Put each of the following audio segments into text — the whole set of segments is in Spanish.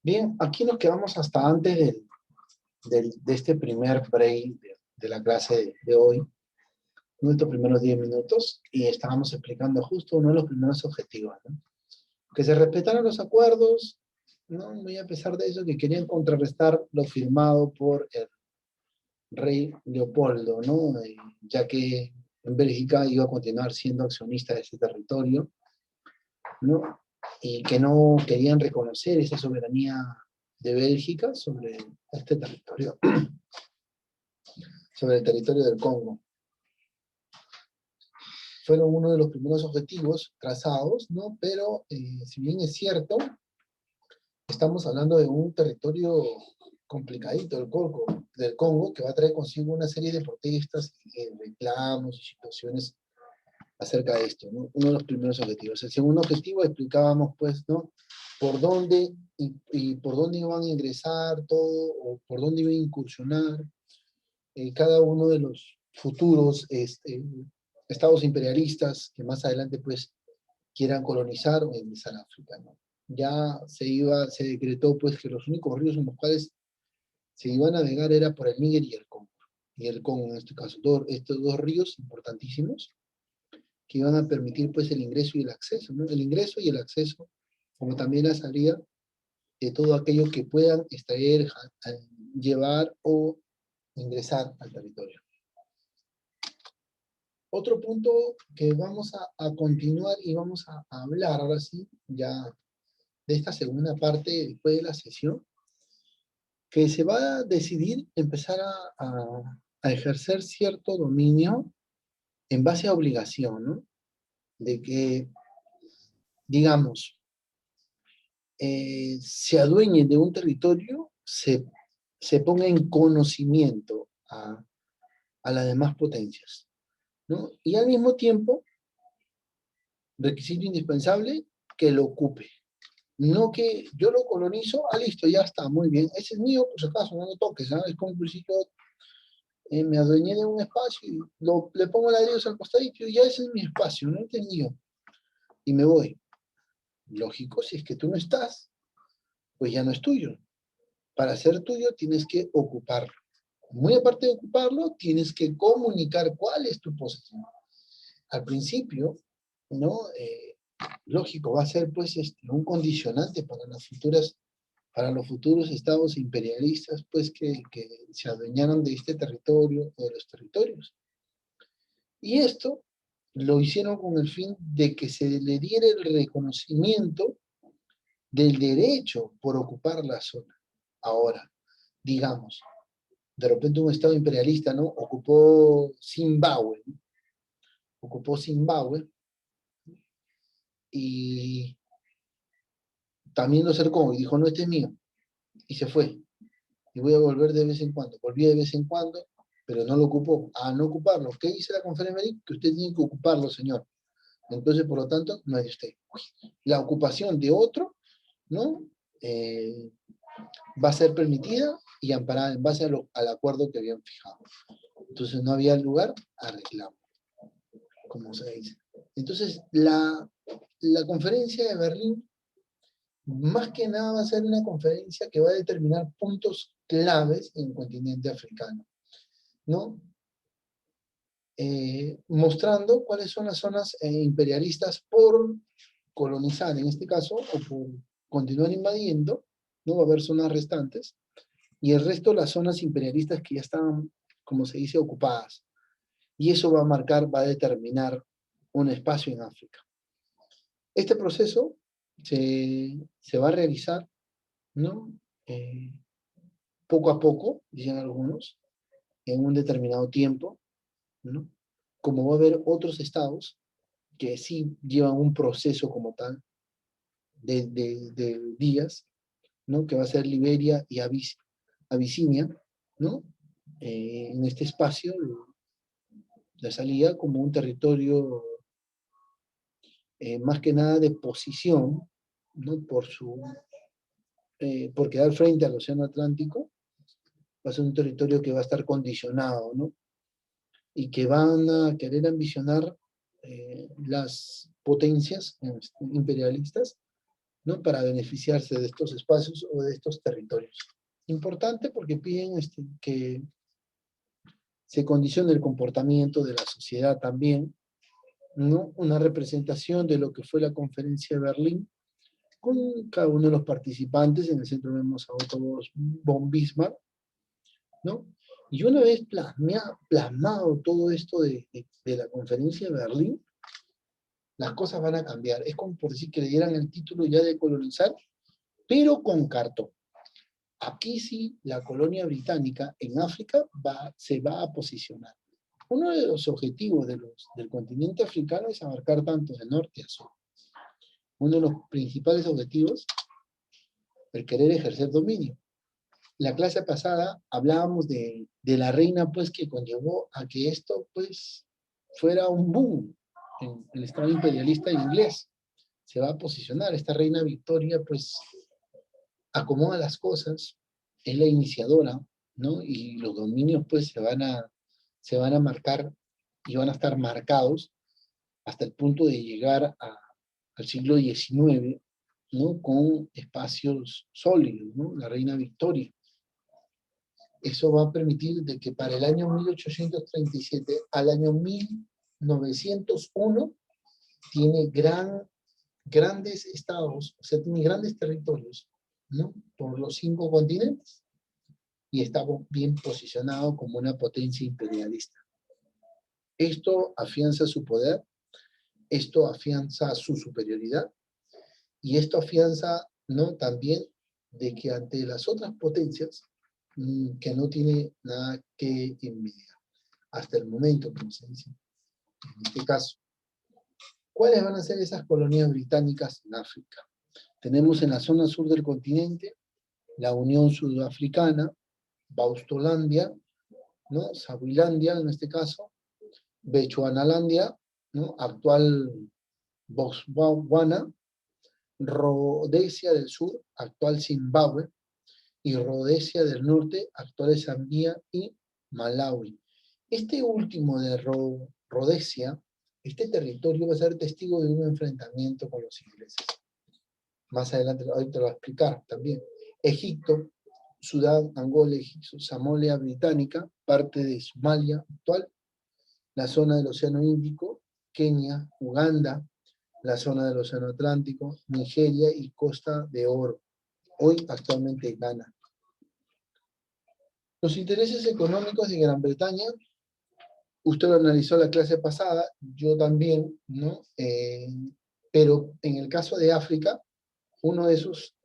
Bien, aquí nos quedamos hasta antes de este primer break de la clase de hoy, nuestros primeros 10 minutos, y estábamos explicando justo uno de los primeros objetivos, ¿no? Que se respetaran los acuerdos, ¿no? Muy a pesar de eso, que querían contrarrestar lo firmado por el rey Leopoldo, ¿no? Ya que en Bélgica iba a continuar siendo accionista de ese territorio, ¿no? Y que no querían reconocer esa soberanía de Bélgica sobre este territorio, sobre el territorio del Congo. Fueron uno de los primeros objetivos trazados, ¿no? Pero si bien es cierto, estamos hablando de un territorio complicadito, del Congo, que va a traer consigo una serie de protestas, reclamos y situaciones acerca de esto, ¿no? Uno de los primeros objetivos. El segundo objetivo explicábamos, pues, ¿no? Por dónde y por dónde iban a ingresar todo, o por dónde iban a incursionar cada uno de los futuros estados imperialistas que más adelante, pues, quieran colonizar o ingresar a África, ¿no? Ya se decretó, pues, que los únicos ríos en los cuales se iba a navegar era por el Níger y el Congo. Y el Congo, en este caso, estos dos ríos importantísimos, que iban a permitir, pues, el ingreso y el acceso, ¿no? El ingreso y el acceso, como también la salida de todo aquello que puedan extraer, llevar o ingresar al territorio. Otro punto que vamos a continuar y vamos a hablar ahora sí, ya de esta segunda parte después de la sesión, que se va a decidir empezar a ejercer cierto dominio en base a obligación, ¿no? De que, digamos, se adueñe de un territorio, se ponga en conocimiento a las demás potencias, ¿no? Y al mismo tiempo, requisito indispensable, que lo ocupe. No que yo lo colonizo, listo, ya está, muy bien, ese es mío, por si acaso, no lo toques, ¿sabes? Es como si yo me adueñé de un espacio y le pongo ladrillos al costadito y ya ese es mi espacio, no este es mío. Y me voy. Lógico, si es que tú no estás, pues ya no es tuyo. Para ser tuyo tienes que ocuparlo. Muy aparte de ocuparlo, tienes que comunicar cuál es tu posición. Al principio, ¿no? Lógico, va a ser pues un condicionante para los futuros estados imperialistas, pues que se adueñaron de este territorio o de los territorios. Y esto lo hicieron con el fin de que se le diera el reconocimiento del derecho por ocupar la zona. Ahora, digamos, de repente un estado imperialista, ¿no? Ocupó Zimbabue, ¿no? Ocupó Zimbabue y también lo cercó y dijo, no, este es mío, y se fue. Y voy a volver de vez en cuando. Volví de vez en cuando, pero no lo ocupó. A no ocuparlo. ¿Qué dice la conferencia médica? Que usted tiene que ocuparlo, señor. Entonces, por lo tanto, no es de usted. La ocupación de otro, ¿no? Va a ser permitida y amparada en base al acuerdo que habían fijado. Entonces, no había lugar a reclamo, como se dice. Entonces, la conferencia de Berlín, más que nada va a ser una conferencia que va a determinar puntos claves en el continente africano, ¿no? Mostrando cuáles son las zonas imperialistas por colonizar, en este caso, o por continuar invadiendo, ¿no? Va a haber zonas restantes, y el resto las zonas imperialistas que ya están, como se dice, ocupadas. Y eso va a marcar, va a determinar un espacio en África. Este proceso se va a realizar, ¿no? Poco a poco, dicen algunos, en un determinado tiempo, ¿no? Como va a haber otros estados que sí llevan un proceso como tal de días, ¿no? Que va a ser Liberia y Abisinia, ¿no? En este espacio de salida como un territorio más que nada de posición, ¿no? Por quedar frente al Océano Atlántico, va a ser un territorio que va a estar condicionado, ¿no? Y que van a querer ambicionar las potencias imperialistas, ¿no? Para beneficiarse de estos espacios o de estos territorios. Importante porque piden que se condicione el comportamiento de la sociedad también, ¿no? Una representación de lo que fue la conferencia de Berlín, con cada uno de los participantes. En el centro vemos a Otto von Bismarck, ¿no? Y una vez plasmado todo esto de la conferencia de Berlín, las cosas van a cambiar. Es como por decir que le dieran el título ya de colonizar, pero con cartón. Aquí sí, la colonia británica en África se va a posicionar. Uno de los objetivos del continente africano es abarcar tanto de norte a sur. Uno de los principales objetivos, el querer ejercer dominio. La clase pasada hablábamos de la reina, pues, que conllevó a que esto, pues, fuera un boom en el Estado imperialista inglés. Se va a posicionar. Esta reina Victoria, pues, acomoda las cosas, es la iniciadora, ¿no? Y los dominios, pues, se van a marcar y van a estar marcados hasta el punto de llegar al siglo XIX, ¿no? Con espacios sólidos, ¿no? La reina Victoria. Eso va a permitir de que para el año 1837 al año 1901 tiene grandes estados, o sea, tiene grandes territorios, ¿no? Por los 5 continentes, y está bien posicionado como una potencia imperialista. Esto afianza su poder, esto afianza su superioridad, y esto afianza, ¿no? También de que ante las otras potencias, que no tiene nada que envidiar, hasta el momento, como se dice en este caso. ¿Cuáles van a ser esas colonias británicas en África? Tenemos en la zona sur del continente la Unión Sudafricana, Baustolandia, ¿no? Swazilandia en este caso, Bechuanalandia, ¿no? Actual Botswana, Rodesia del Sur, actual Zimbabue, y Rodesia del Norte, actual Zambia y Malawi. Este último de Rodesia, este territorio va a ser testigo de un enfrentamiento con los ingleses. Más adelante, ahorita lo voy a explicar también. Egipto, Sudán, Angola, Egipto, Somalia británica, parte de Somalia actual, la zona del Océano Índico, Kenia, Uganda, la zona del Océano Atlántico, Nigeria y Costa de Oro. Hoy actualmente Ghana. Los intereses económicos de Gran Bretaña, usted lo analizó la clase pasada, yo también, ¿no? Pero en el caso de África, uno de sus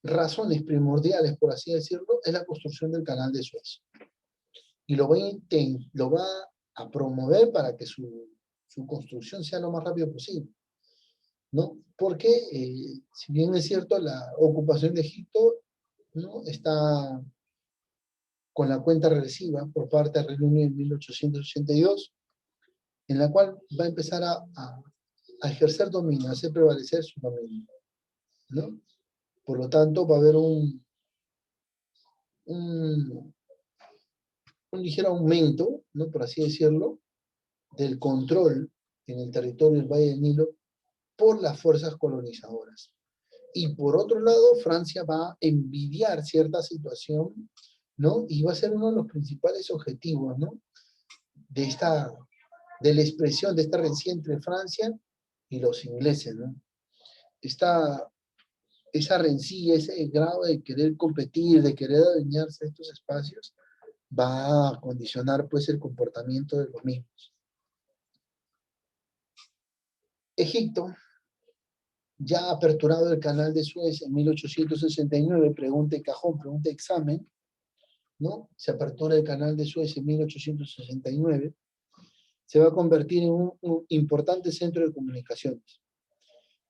razones primordiales, por así decirlo, es la construcción del canal de Suez. Y lo va a promover para que su construcción sea lo más rápido posible, ¿no? Porque, si bien es cierto, la ocupación de Egipto, ¿no? Está con la cuenta regresiva por parte del Reino Unido en 1882, en la cual va a empezar a ejercer dominio, a hacer prevalecer su dominio, ¿no? Por lo tanto, va a haber un ligero aumento, ¿no? Por así decirlo, del control en el territorio del Valle del Nilo por las fuerzas colonizadoras. Y por otro lado, Francia va a envidiar cierta situación, ¿no? Y va a ser uno de los principales objetivos, ¿no? De la expresión de esta rencilla entre Francia y los ingleses, ¿no? Esa rencilla, ese grado de querer competir, de querer adueñarse de estos espacios, va a condicionar, pues, el comportamiento de los mismos. Egipto, ya aperturado el canal de Suez en 1869, pregunta de cajón, pregunta de examen, ¿no? Se apertura el canal de Suez en 1869, se va a convertir en un importante centro de comunicaciones,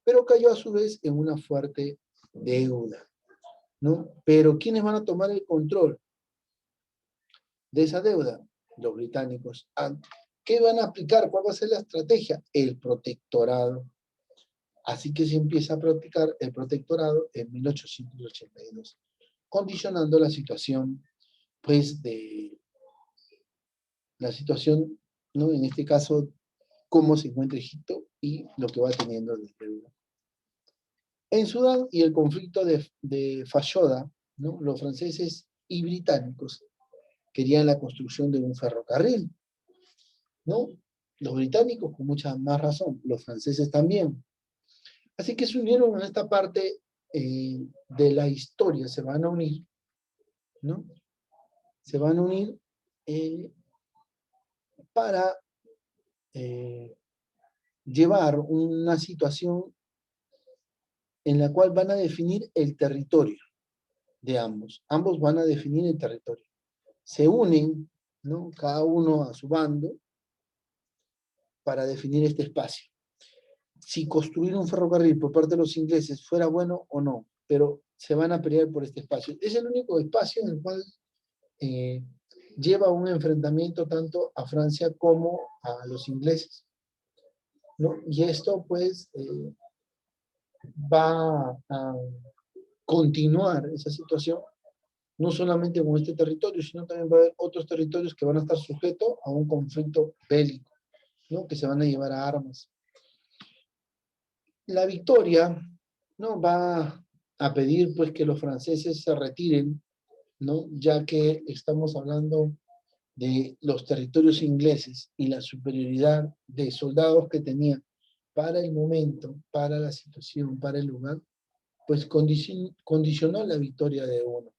pero cayó a su vez en una fuerte deuda, ¿no? Pero ¿quiénes van a tomar el control de esa deuda? Los británicos. ¿Qué van a aplicar? ¿Cuál va a ser la estrategia? El protectorado. Así que se empieza a practicar el protectorado en 1882, condicionando la situación, pues, ¿no? En este caso, cómo se encuentra Egipto y lo que va teniendo de deuda. En Sudán y el conflicto de Fashoda, ¿no? Los franceses y británicos querían la construcción de un ferrocarril, ¿no? Los británicos con mucha más razón, los franceses también. Así que se unieron en esta parte de la historia, se van a unir, ¿no? Se van a unir para llevar una situación en la cual van a definir el territorio de ambos. Ambos van a definir el territorio. Se unen, ¿no? Cada uno a su bando para definir este espacio. Si construir un ferrocarril por parte de los ingleses fuera bueno o no, pero se van a pelear por este espacio. Es el único espacio en el cual lleva un enfrentamiento tanto a Francia como a los ingleses, ¿no? Y esto pues va a continuar esa situación, no solamente con este territorio, sino también va a haber otros territorios que van a estar sujetos a un conflicto bélico, ¿no? Que se van a llevar a armas. La victoria, ¿no? Va a pedir pues que los franceses se retiren, ¿no? Ya que estamos hablando de los territorios ingleses y la superioridad de soldados que tenían para el momento, para la situación, para el lugar, pues condicionó la victoria de uno,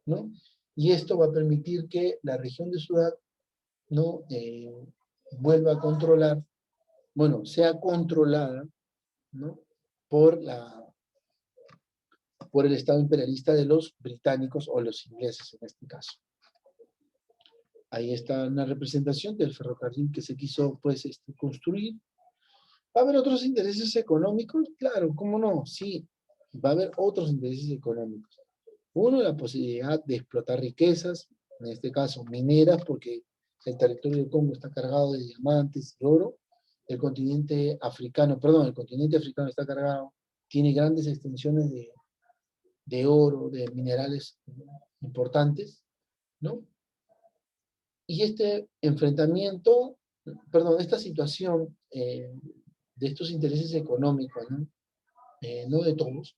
¿no? Y esto va a permitir que la región de Sudán, ¿no? Vuelva a controlar, bueno, sea controlada, ¿no? Por por el Estado imperialista de los británicos o los ingleses en este caso. Ahí está una representación del ferrocarril que se quiso pues construir. ¿Va a haber otros intereses económicos? Claro, ¿cómo no? Sí, va a haber otros intereses económicos. Uno, la posibilidad de explotar riquezas, en este caso mineras, porque el territorio del Congo está cargado de diamantes y oro. El continente africano está cargado, tiene grandes extensiones de oro, de minerales importantes, ¿no? Y este enfrentamiento, perdón, esta situación de estos intereses económicos, ¿no? No de todos,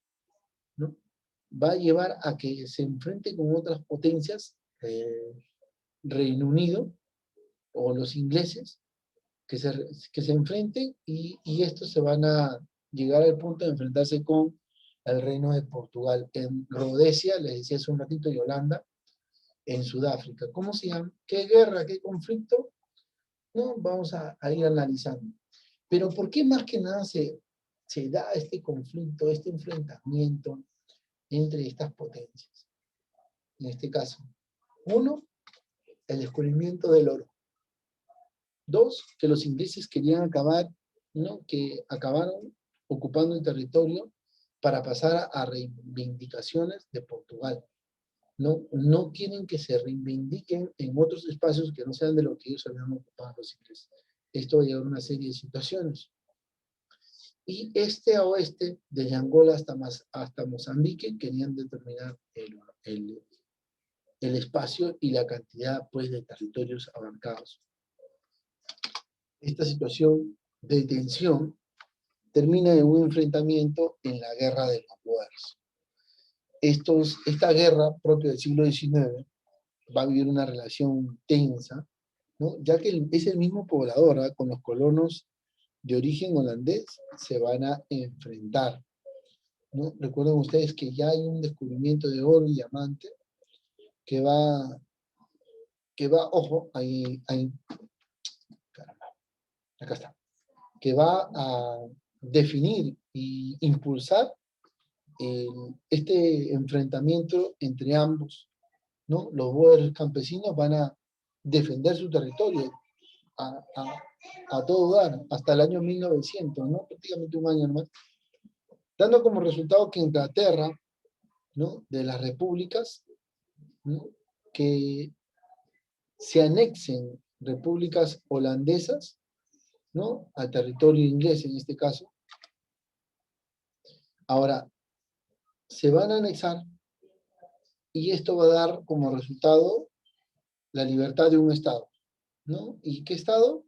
¿no? Va a llevar a que se enfrente con otras potencias, Reino Unido o los ingleses, que se enfrenten y estos se van a llegar al punto de enfrentarse con el Reino de Portugal. En Rhodesia, les decía hace un ratito, y Holanda, en Sudáfrica. ¿Cómo se llama? ¿Qué guerra, qué conflicto? No, vamos a ir analizando. Pero ¿por qué más que nada se da este conflicto, este enfrentamiento entre estas potencias? En este caso, uno, el descubrimiento del oro. Dos, que los ingleses querían acabar, ¿no? Que acabaron ocupando el territorio para pasar a reivindicaciones de Portugal. No quieren que se reivindiquen en otros espacios que no sean de lo que ellos habían ocupado los ingleses. Esto va a llevar a una serie de situaciones. Y este a oeste, de Angola hasta Mozambique, querían determinar el espacio y la cantidad pues, de territorios abarcados. Esta situación de tensión termina en un enfrentamiento en la Guerra de los Boers. Esta guerra propia del siglo XIX va a vivir una relación tensa, ¿no? Ya que es el mismo poblador, ¿eh? Con los colonos de origen holandés se van a enfrentar, ¿no? Recuerden ustedes que ya hay un descubrimiento de oro y diamante que ojo, caramba, acá está, que va a definir e impulsar este enfrentamiento entre ambos, ¿no? Los boers campesinos van a defender su territorio a todo dar, hasta el año 1900, ¿no? Prácticamente un año más, dando como resultado que Inglaterra, ¿no? De las repúblicas, ¿no? Que se anexen repúblicas holandesas, ¿no? Al territorio inglés en este caso. Ahora, se van a anexar y esto va a dar como resultado la libertad de un Estado, ¿no? ¿Y qué Estado?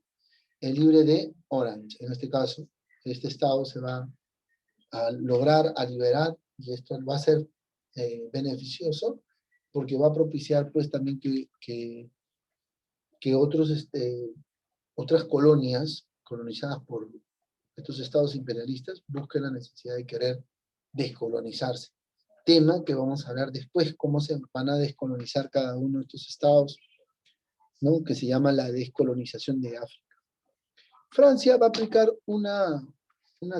El libre de Orange. En este caso, este Estado se va a lograr, a liberar, y esto va a ser beneficioso, porque va a propiciar pues también que otras colonias colonizadas por estos estados imperialistas busquen la necesidad de querer descolonizarse. Tema que vamos a hablar después, cómo se van a descolonizar cada uno de estos estados, ¿no? Que se llama la descolonización de África. Francia va a aplicar una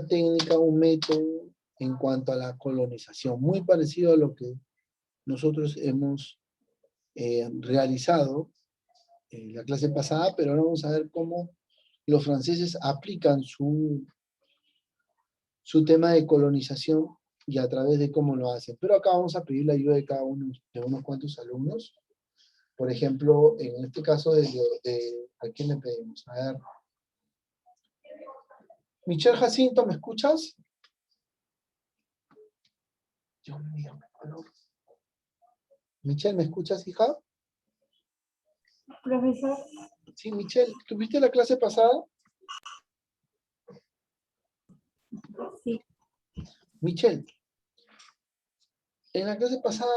técnica, un método en cuanto a la colonización, muy parecido a lo que nosotros hemos realizado en la clase pasada, pero ahora vamos a ver cómo los franceses aplican su tema de colonización y a través de cómo lo hacen. Pero acá vamos a pedir la ayuda de cada uno de unos cuantos alumnos. Por ejemplo, en este caso ¿a quién le pedimos? A ver. Michelle Jacinto, ¿me escuchas? Dios mío, ¿no? Michelle, ¿me escuchas, hija? Profesor. Sí, Michelle, ¿tuviste la clase pasada? Sí. Michelle, en la clase pasada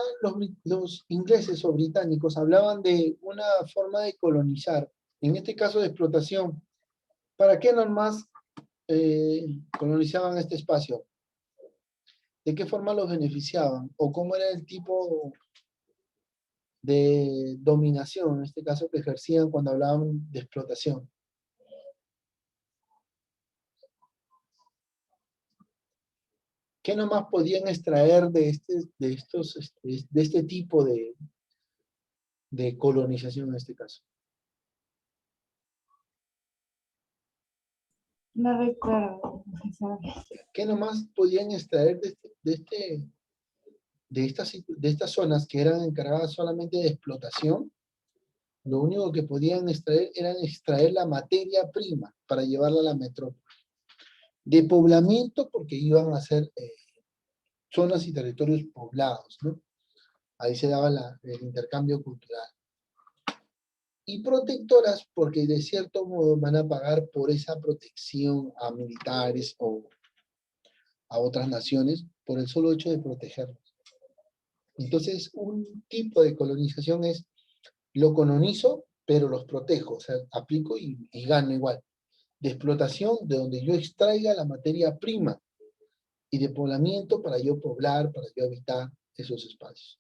los ingleses o británicos hablaban de una forma de colonizar, en este caso de explotación. ¿Para qué nomás colonizaban este espacio? ¿De qué forma los beneficiaban? ¿O cómo era el tipo de dominación, en este caso, que ejercían cuando hablaban de explotación? ¿Qué nomás podían extraer de este tipo de colonización en este caso? No recuerdo, profesor. ¿Qué nomás podían extraer de estas zonas que eran encargadas solamente de explotación? Lo único que podían extraer era extraer la materia prima para llevarla a la metrópoli. De poblamiento, porque iban a ser zonas y territorios poblados, ¿no? Ahí se daba el intercambio cultural. Y protectoras, porque de cierto modo van a pagar por esa protección a militares o a otras naciones por el solo hecho de protegerlos. Entonces, un tipo de colonización es, lo colonizo, pero los protejo, o sea, aplico y gano igual. De explotación, de donde yo extraiga la materia prima, y de poblamiento para yo poblar, para yo habitar esos espacios.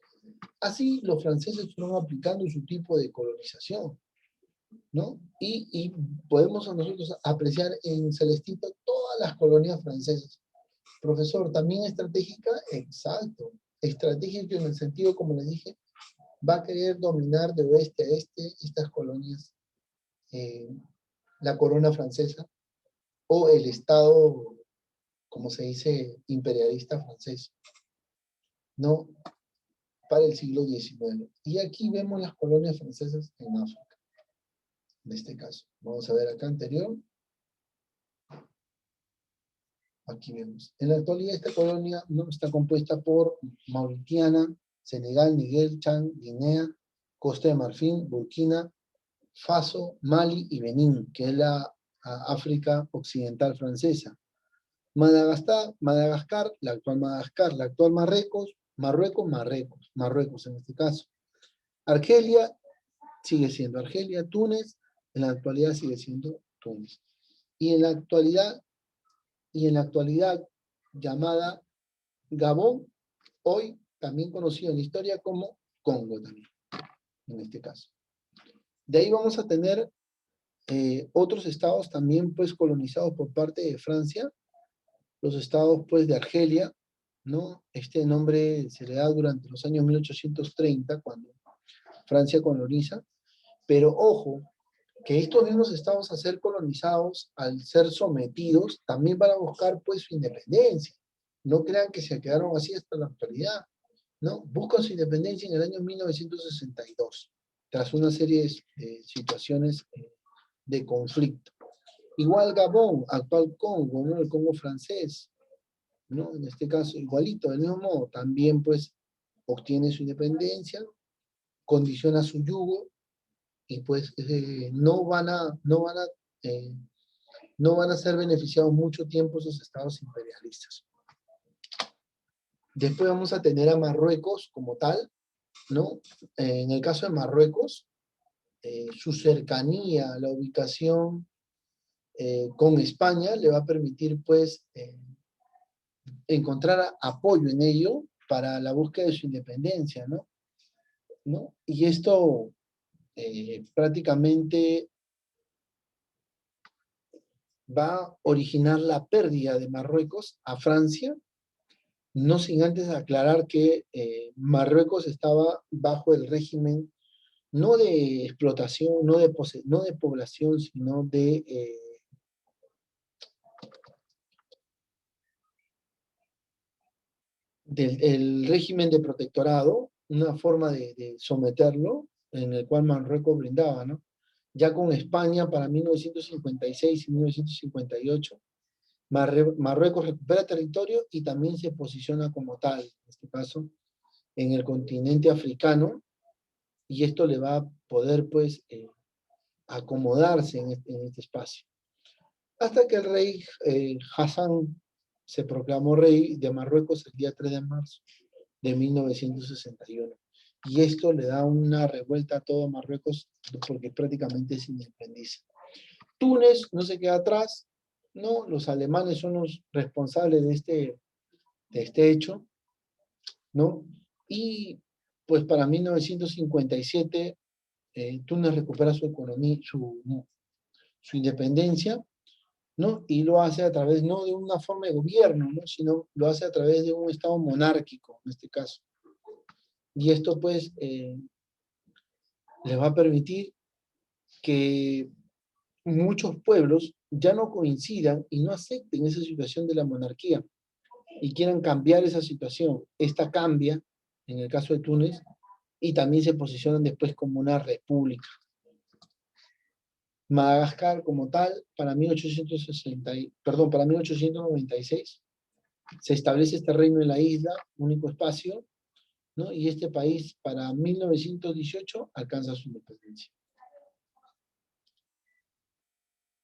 Así los franceses fueron aplicando su tipo de colonización, ¿no? Y podemos nosotros apreciar en Celestito todas las colonias francesas. Profesor, ¿también estratégica? Exacto. Estratégico en el sentido, como les dije, va a querer dominar de oeste a este estas colonias, la corona francesa o el Estado, como se dice, imperialista francés, ¿no? Para el siglo XIX. Y aquí vemos las colonias francesas en África, en este caso. Vamos a ver acá anterior. Aquí vemos. En la actualidad esta colonia no está compuesta por Mauritania, Senegal, Níger, Chad, Guinea, Costa de Marfil, Burkina Faso, Mali y Benín, que es la África occidental francesa. Madagascar, la actual Marruecos en este caso. Argelia sigue siendo Argelia, Túnez, en la actualidad sigue siendo Túnez. Y en la actualidad llamada Gabón, hoy también conocido en la historia como Congo también, en este caso. De ahí vamos a tener otros estados también pues colonizados por parte de Francia, los estados pues de Argelia, ¿no? Este nombre se le da durante los años 1830 cuando Francia coloniza, pero ojo, que estos mismos estados a ser colonizados, al ser sometidos, también van a buscar pues su independencia. No crean que se quedaron así hasta la actualidad, ¿no? Buscan su independencia en el año 1962, tras una serie de situaciones de conflicto. Igual Gabón, actual Congo, ¿no? El Congo francés, ¿no? En este caso, igualito, del mismo modo, también pues obtiene su independencia, condiciona su yugo, y pues no van a ser beneficiados mucho tiempo esos estados imperialistas. Después vamos a tener a Marruecos como tal, ¿no? En el caso de Marruecos, su cercanía, la ubicación con España le va a permitir, pues, encontrar apoyo en ello para la búsqueda de su independencia, ¿no? ¿No? Y esto prácticamente va a originar la pérdida de Marruecos a Francia, no sin antes aclarar que Marruecos estaba bajo el régimen no de explotación, no de población, sino de del el régimen de protectorado, una forma de someterlo, en el cual Marruecos brindaba, ¿no? Ya con España para 1956 y 1958, Marruecos recupera territorio y también se posiciona como tal, en este caso, en el continente africano, y esto le va a poder, pues, acomodarse en este espacio. Hasta que el rey Hassan se proclamó rey de Marruecos el día 3 de marzo de 1961. Y esto le da una revuelta a todo Marruecos porque prácticamente se independiza. Túnez no se queda atrás, no, los alemanes son los responsables de este hecho, ¿no? Y pues para 1957 Túnez recupera su economía, su independencia, ¿no? Y lo hace a través no de una forma de gobierno, ¿no? Sino lo hace a través de un estado monárquico, en este caso. Y esto pues les va a permitir que muchos pueblos ya no coincidan y no acepten esa situación de la monarquía y quieran cambiar esa situación. Esta cambia, en el caso de Túnez, y también se posicionan después como una república. Madagascar como tal, para 1896, se establece este reino en la isla, único espacio, ¿no? Y este país para 1918 alcanza su independencia.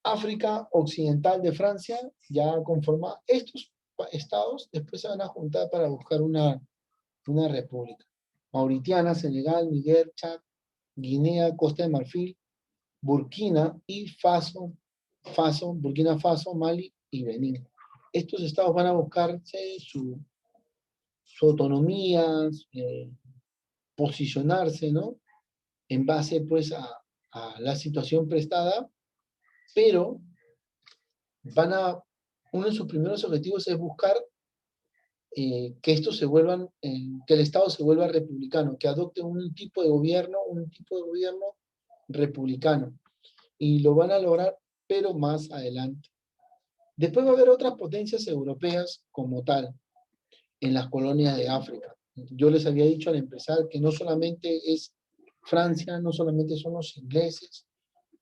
África Occidental de Francia ya conforma estos estados, después se van a juntar para buscar una república. Mauritiana, Senegal, Níger, Chad, Guinea, Costa de Marfil, Burkina y Burkina Faso, Mali y Benín. Estos estados van a buscarse su autonomía, posicionarse, ¿no? En base, pues, a la situación prestada, pero uno de sus primeros objetivos es buscar que estos se vuelvan, que el Estado se vuelva republicano, que adopte un tipo de gobierno republicano. Y lo van a lograr, pero más adelante. Después va a haber otras potencias europeas como tal, en las colonias de África. Yo les había dicho al empezar que no solamente es Francia, no solamente son los ingleses,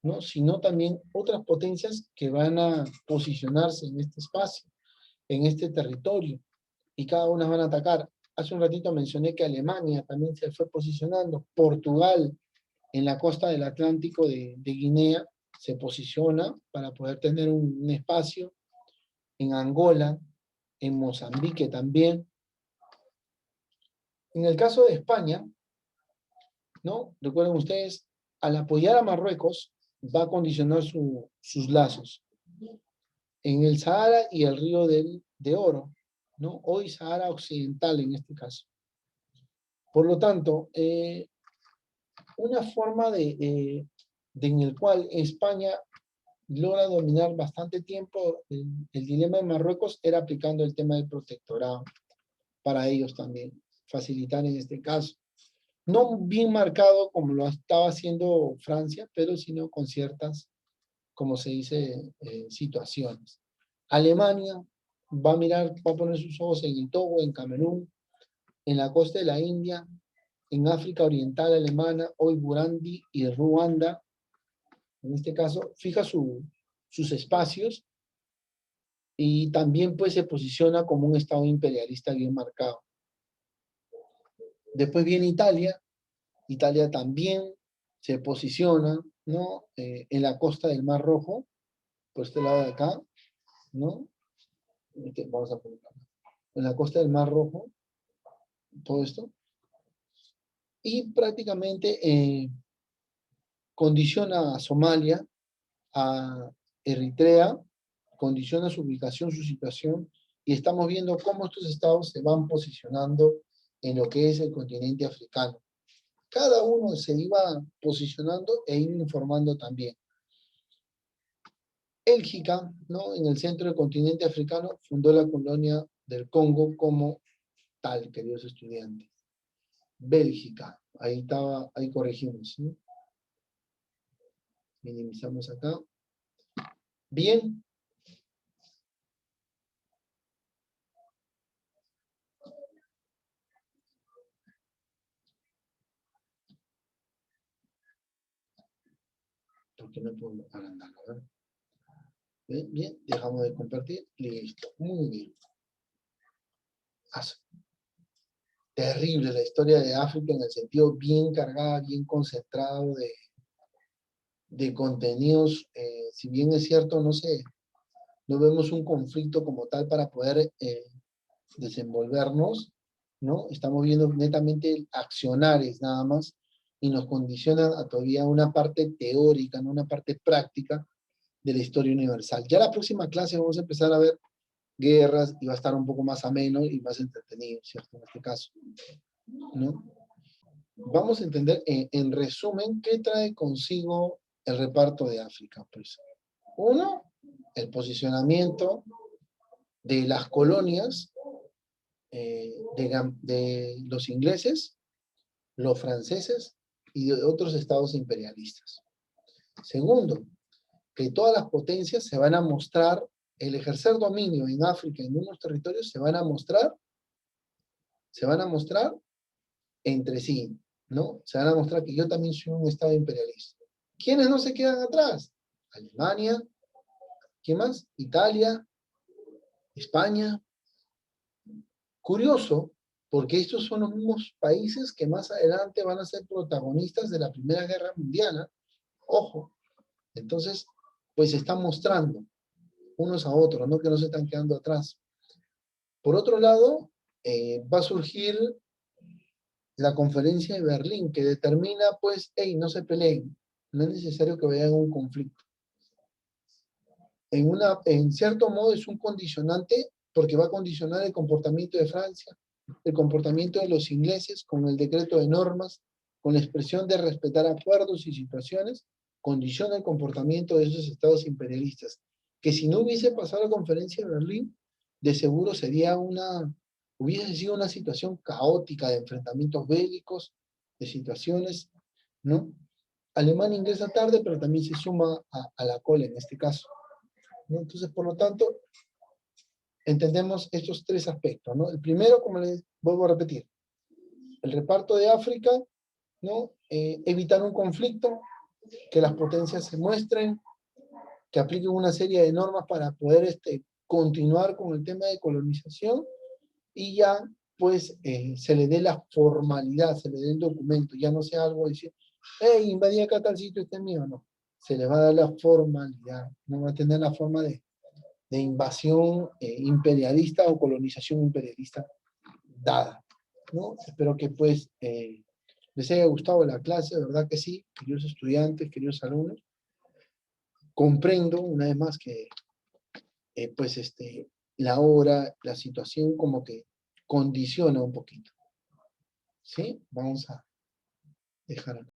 ¿no? Sino también otras potencias que van a posicionarse en este espacio, en este territorio, y cada una van a atacar. Hace un ratito mencioné que Alemania también se fue posicionando, Portugal en la costa del Atlántico de Guinea se posiciona para poder tener un espacio, en Angola, en Mozambique también. En el caso de España, ¿no? Recuerden ustedes, al apoyar a Marruecos, va a condicionar sus lazos en el Sahara y el río de Oro, ¿no? Hoy Sahara Occidental en este caso. Por lo tanto, una forma en el cual España logra dominar bastante tiempo el dilema de Marruecos era aplicando el tema del protectorado para ellos también, facilitar en este caso. No bien marcado como lo estaba haciendo Francia, pero sino con ciertas, como se dice, situaciones. Alemania va a poner sus ojos en el Togo, en Camerún, en la costa de la India, en África Oriental Alemana, hoy Burundi y Ruanda. En este caso, fija sus espacios y también pues se posiciona como un estado imperialista bien marcado. Después viene Italia. Italia también se posiciona, ¿no? En la costa del Mar Rojo, por este lado de acá, ¿no? Vamos a colocar. En la costa del Mar Rojo, todo esto, y prácticamente condiciona a Somalia, a Eritrea, condiciona su ubicación, su situación, y estamos viendo cómo estos estados se van posicionando en lo que es el continente africano. Cada uno se iba posicionando e iba informando también. Bélgica, ¿no? En el centro del continente africano, fundó la colonia del Congo como tal, queridos estudiantes. Bélgica, ahí estaba, ahí corregimos, ¿sí? Minimizamos acá. Bien. ¿Por qué no puedo agrandarlo? A ver. Bien, bien, dejamos de compartir. Listo, muy bien. Terrible la historia de África en el sentido bien cargada, bien concentrado de contenidos. Si bien es cierto, no sé, no vemos un conflicto como tal para poder desenvolvernos, ¿no? Estamos viendo netamente accionares nada más y nos condicionan a todavía una parte teórica, no una parte práctica de la historia universal. Ya la próxima clase vamos a empezar a ver guerras y va a estar un poco más ameno y más entretenido, ¿cierto? En este caso, ¿no? Vamos a entender en resumen qué trae consigo el reparto de África. Pues, uno, el posicionamiento de las colonias de los ingleses, los franceses y de otros estados imperialistas. Segundo, que todas las potencias se van a mostrar, el ejercer dominio en África, en unos territorios, se van a mostrar entre sí, ¿no? Se van a mostrar que yo también soy un estado imperialista. ¿Quiénes no se quedan atrás? Alemania, ¿quién más? Italia, España. Curioso, porque estos son los mismos países que más adelante van a ser protagonistas de la Primera Guerra Mundial. Ojo, entonces, pues se están mostrando unos a otros, ¿no? Que no se están quedando atrás. Por otro lado, va a surgir la conferencia de Berlín, que determina, pues, hey, no se peleen, no es necesario que vayan a un conflicto. En cierto modo es un condicionante, porque va a condicionar el comportamiento de Francia, el comportamiento de los ingleses con el decreto de normas, con la expresión de respetar acuerdos y situaciones, condiciona el comportamiento de esos estados imperialistas, que si no hubiese pasado la conferencia de Berlín, de seguro hubiese sido una situación caótica de enfrentamientos bélicos, de situaciones, ¿no? Alemania ingresa tarde, pero también se suma a la cola en este caso, ¿no? Entonces, por lo tanto, entendemos estos tres aspectos, ¿no? El primero, como les vuelvo a repetir, el reparto de África, ¿no? Evitar un conflicto, que las potencias se muestren, que apliquen una serie de normas para poder continuar con el tema de colonización y ya, pues, se le dé la formalidad, se le dé el documento, ya no sea algo de decir, hey, invadí acá tal sitio, este es mío, no. Se le va a dar la formalidad, no va a tener la forma de invasión imperialista o colonización imperialista dada, ¿no? Espero que pues les haya gustado la clase, de verdad que sí, queridos estudiantes, queridos alumnos. Comprendo una vez más que pues la hora, la situación como que condiciona un poquito, ¿sí? Vamos a dejar acá.